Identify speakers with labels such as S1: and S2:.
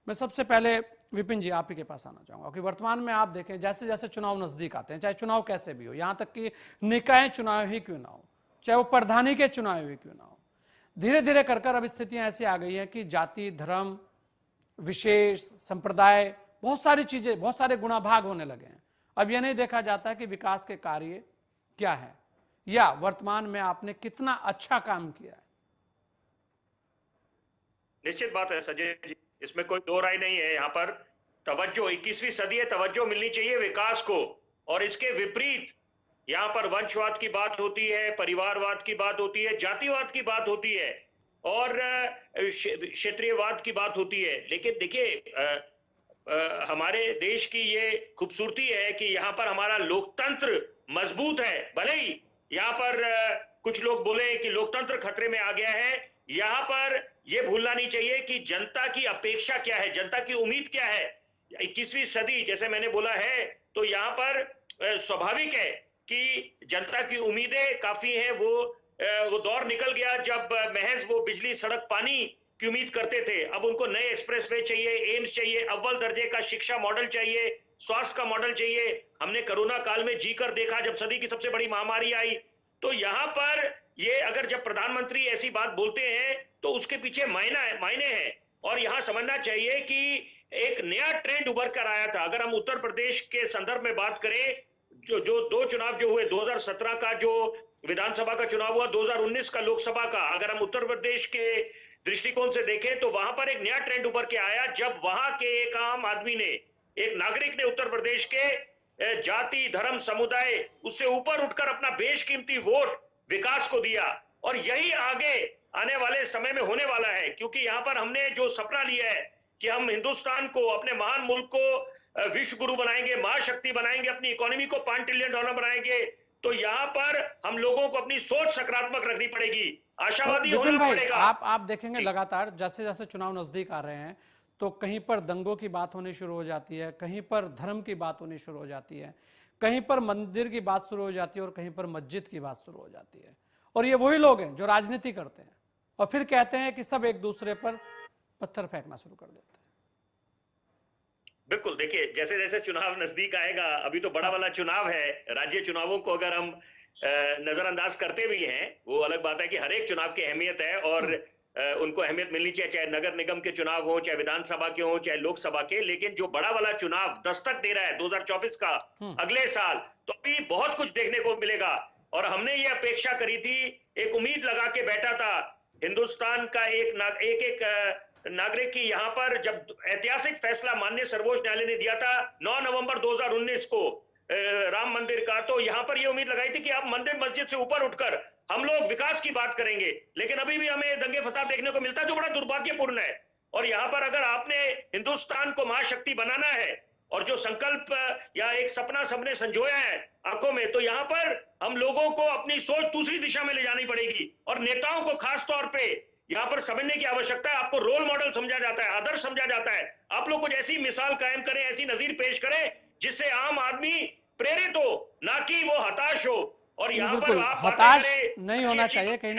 S1: मैं सबसे पहले विपिन जी आप ही के पास आना चाहूंगा कि वर्तमान में आप देखें जैसे जैसे चुनाव नजदीक आते हैं, चाहे चुनाव कैसे भी हो, यहां तक कि निकाय चुनाव ही क्यों ना हो, चाहे वो प्रधानी के चुनाव ही क्यों ना हो, धीरे धीरे कर कर अब स्थितियां ऐसी आ गई हैं कि जाति, धर्म, विशेष, संप्रदाय, बहुत सारी चीजें, बहुत सारे गुणाभाग होने लगे हैं। अब यह नहीं देखा जाता है कि विकास के कार्य क्या है या वर्तमान में आपने कितना अच्छा काम किया है।
S2: निश्चित बात है संजय जी, इसमें कोई दो राय नहीं है। यहाँ पर तवज्जो 21वीं सदी है, तवज्जो मिलनी चाहिए विकास को, और इसके विपरीत यहाँ पर वंशवाद की बात होती है, परिवारवाद की बात होती है, जातिवाद की बात होती है और क्षेत्रीयवाद की बात होती है। लेकिन देखिए हमारे देश की ये खूबसूरती है कि यहाँ पर हमारा लोकतंत्र मजबूत है। भले ही यहाँ पर कुछ लोग बोले कि लोकतंत्र खतरे में आ गया है, यहाँ पर यह भूलना नहीं चाहिए कि जनता की अपेक्षा क्या है, जनता की उम्मीद क्या है। 21वीं सदी जैसे मैंने बोला है, तो यहाँ पर स्वाभाविक है कि जनता की उम्मीदें काफी हैं। वो दौर निकल गया जब महज वो बिजली, सड़क, पानी की उम्मीद करते थे। अब उनको नए एक्सप्रेसवे चाहिए, एम्स चाहिए, अव्वल दर्जे का शिक्षा मॉडल चाहिए, स्वास्थ्य का मॉडल चाहिए। हमने कोरोना काल में जीकर देखा जब सदी की सबसे बड़ी महामारी आई। तो यहाँ पर ये अगर जब प्रधानमंत्री ऐसी बात बोलते हैं तो उसके पीछे मायने हैं, और यहाँ समझना चाहिए कि एक नया ट्रेंड उभर कर आया था। अगर हम उत्तर प्रदेश के संदर्भ में बात करें, जो दो चुनाव जो हुए, 2017 का जो विधानसभा का चुनाव हुआ, 2019 का लोकसभा का, अगर हम उत्तर प्रदेश के दृष्टिकोण से देखें तो वहां पर एक नया ट्रेंड उभर के आया जब वहां के एक आम आदमी ने, एक नागरिक ने उत्तर प्रदेश के जाति, धर्म, समुदाय, उससे ऊपर उठकर अपना बेशकीमती वोट विकास को दिया। और यही आगे आने वाले समय में होने वाला है, क्योंकि यहाँ पर हमने जो सपना लिया है कि हम हिंदुस्तान को, अपने महान मुल्क को विश्व गुरु बनाएंगे, महाशक्ति बनाएंगे, अपनी इकोनॉमी को $5 ट्रिलियन बनाएंगे, तो यहाँ पर हम लोगों को अपनी सोच सकारात्मक रखनी पड़ेगी, आशावादी
S1: तो होना पड़ेगा। आप देखेंगे लगातार जैसे जैसे चुनाव नजदीक आ रहे हैं तो कहीं पर दंगों की बात होनी शुरू हो जाती है, कहीं पर धर्म की बात होनी शुरू हो जाती है, कहीं पर मंदिर की बात शुरू हो जाती है और कहीं पर मस्जिद की बात शुरू हो जाती है। और ये वही लोग हैं जो राजनीति करते हैं और फिर कहते हैं कि सब एक दूसरे पर पत्थर फेंकना शुरू कर देते हैं।
S2: बिल्कुल, देखिए जैसे जैसे चुनाव नजदीक आएगा, अभी तो बड़ा वाला चुनाव है, राज्य चुनावों को अगर हम नजरअंदाज करते भी हैं, वो अलग बात है कि हर एक चुनाव की अहमियत है और उनको अहमियत मिलनी चाहिए, चाहे नगर निगम के चुनाव हो, चाहे विधानसभा के हो, चाहे लोकसभा के। लेकिन जो बड़ा वाला चुनाव दस्तक दे रहा है 2024 का, अगले साल, तो अभी बहुत कुछ देखने को मिलेगा। और हमने ये अपेक्षा करी थी, एक उम्मीद लगा के बैठा था हिंदुस्तान का एक नागरिक की, यहाँ पर जब ऐतिहासिक फैसला माननीय सर्वोच्च न्यायालय ने दिया था 9 नवंबर 2019 को राम मंदिर का, तो यहाँ पर यह उम्मीद लगाई थी कि अब मंदिर मस्जिद से ऊपर उठकर हम लोग विकास की बात करेंगे। लेकिन अभी भी हमें दंगे फसाद देखने को मिलता है, जो बड़ा दुर्भाग्यपूर्ण है। और यहाँ पर अगर आपने हिंदुस्तान को महाशक्ति बनाना है और जो संकल्प या एक सपना सबने संजोया है आंखों में, तो यहाँ पर हम लोगों को अपनी सोच दूसरी दिशा में ले जानी पड़ेगी और नेताओं को खास तौर पे यहाँ पर समझने की आवश्यकता है। आपको रोल मॉडल समझा जाता है, आदर्श समझा जाता है। आप लोग कुछ ऐसी मिसाल कायम करें, ऐसी नजीर पेश करें जिससे आम आदमी प्रेरित हो, ना कि वो हताश हो। और यहाँ पर आप
S1: हताश नहीं होना चाहिए कहीं ना